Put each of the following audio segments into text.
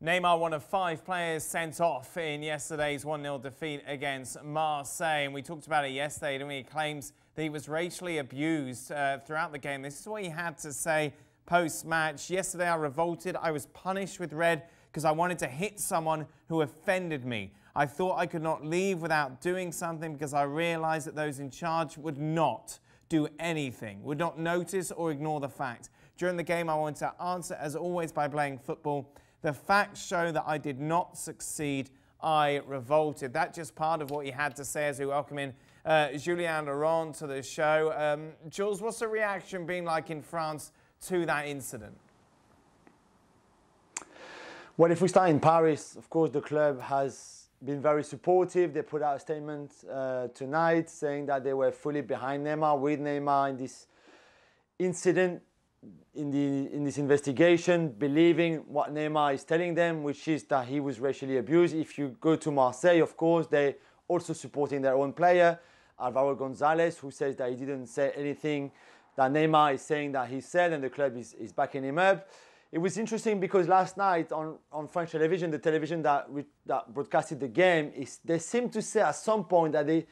Neymar, one of 5 players sent off in yesterday's 1-0 defeat against Marseille. And we talked about it yesterday, didn't we? He claims that he was racially abused throughout the game. This is what he had to say post-match. Yesterday I revolted. I was punished with red because I wanted to hit someone who offended me. I thought I could not leave without doing something because I realized that those in charge would not do anything, would not notice or ignore the fact. During the game I wanted to answer, as always, by playing football. The facts show that I did not succeed. I revolted. That's just part of what he had to say as we welcome in Julien Laurens to the show. Jules, what's the reaction been like in France to that incident? Well, if we start in Paris, of course, the club has been very supportive. They put out a statement tonight saying that they were fully behind Neymar, with Neymar in this incident, in this investigation, believing what Neymar is telling them, which is that he was racially abused. If you go to Marseille, of course, they're also supporting their own player, Alvaro Gonzalez, who says that he didn't say anything that Neymar is saying that he said, and the club is backing him up. It was interesting because last night on French television, the television that broadcasted the game, they seemed to say at some point that they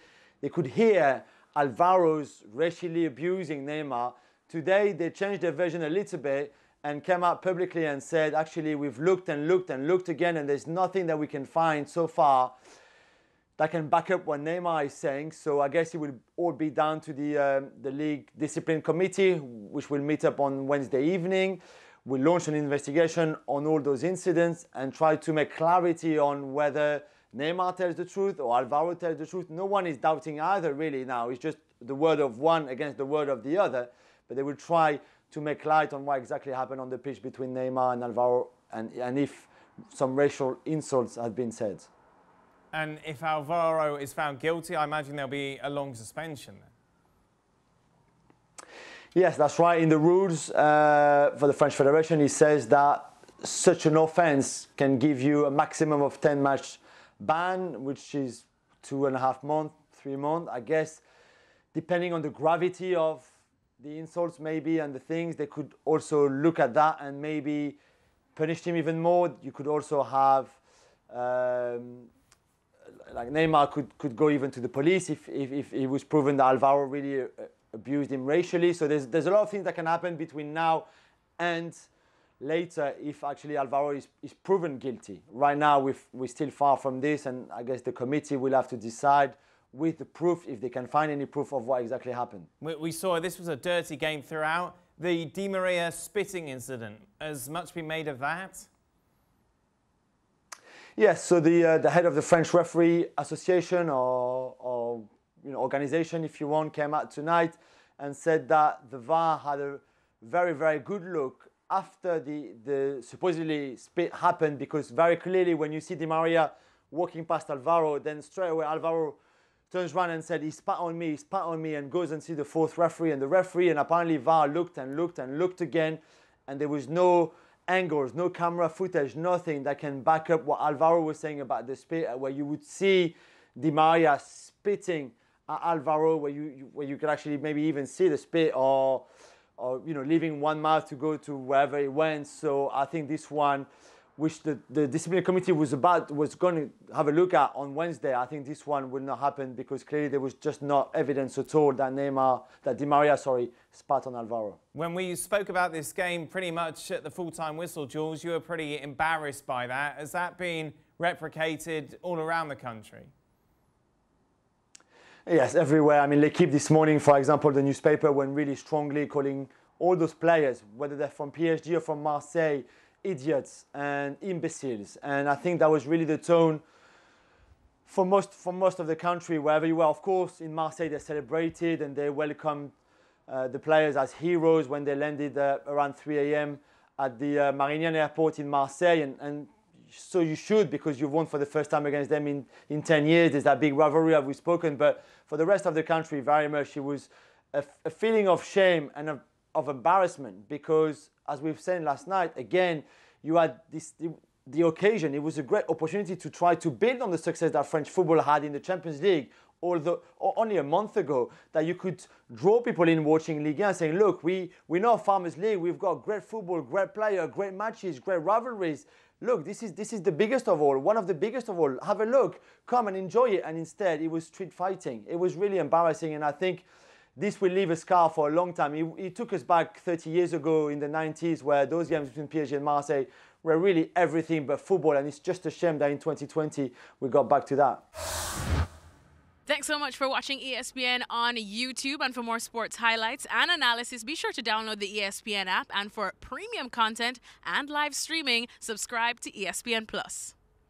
could hear Alvaro's racially abusing Neymar. Today, they changed their version a little bit and came out publicly and said, actually, we've looked and looked and looked again, and there's nothing that we can find so far that can back up what Neymar is saying. So I guess it will all be down to the League Discipline Committee, which will meet up on Wednesday evening. We'll launch an investigation on all those incidents and try to make clarity on whether Neymar tells the truth or Alvaro tells the truth. No one is doubting either, really, now. It's just the word of one against the word of the other. But they will try to make light on what exactly happened on the pitch between Neymar and Alvaro, and if some racial insults had been said. And if Alvaro is found guilty, I imagine there'll be a long suspension then. Yes, that's right. In the rules for the French Federation, it says that such an offence can give you a maximum of 10-match ban, which is 2.5 months, 3 months, I guess. Depending on the gravity of the insults maybe and the things, they could also look at that and maybe punish him even more. You could also have, like Neymar could go even to the police if it was proven that Alvaro really abused him racially. So there's a lot of things that can happen between now and later if actually Alvaro is proven guilty. Right now we're still far from this, and I guess the committee will have to decide with the proof, if they can find any proof of what exactly happened. We saw this was a dirty game throughout. The Di Maria spitting incident, has much been made of that? Yes, so the head of the French Referee Association or organization, if you want, came out tonight and said that the VAR had a very, very good look after the supposedly spit happened, because very clearly when you see Di Maria walking past Alvaro, then straight away Alvaro turns around and said, he spat on me, and goes and see the fourth referee and the referee, and apparently VAR looked and looked and looked again, and there was no angles, no camera footage, nothing that can back up what Alvaro was saying about the spit, where you would see Di Maria spitting at Alvaro, where you could actually maybe even see the spit, or leaving one mouth to go to wherever it went. So I think this one, which the disciplinary committee was going to have a look at on Wednesday, I think this one will not happen, because clearly there was just not evidence at all that Di Maria spat on Alvaro. When we spoke about this game pretty much at the full-time whistle, Jules, you were pretty embarrassed by that. Has that been replicated all around the country? Yes, everywhere. I mean, L'Equipe this morning, for example, the newspaper went really strongly calling all those players, whether they're from PSG or from Marseille, idiots and imbeciles. And I think that was really the tone for most of the country, wherever you were. Of course, in Marseille, they celebrated and they welcomed the players as heroes when they landed around 3 a.m. at the Marignan airport in Marseille. And so you should, because you've won for the first time against them in 10 years. There's that big rivalry that we've spoken. But for the rest of the country, very much, it was a feeling of shame and of embarrassment, because as we've said last night, again, you had the occasion. It was a great opportunity to try to build on the success that French football had in the Champions League, although only a month ago, that you could draw people in watching Ligue 1 saying, look, we know Farmers League, we've got great football, great player, great matches, great rivalries. look, this is the biggest of all, one of the biggest of all. Have a look, come and enjoy it. And instead, it was street fighting. It was really embarrassing, and I think this will leave a scar for a long time. It took us back 30 years ago in the 90s, where those games between PSG and Marseille were really everything but football, and it's just a shame that in 2020 we got back to that. Thanks so much for watching ESPN on YouTube. And for more sports highlights and analysis, be sure to download the ESPN app. And for premium content and live streaming, subscribe to ESPN Plus.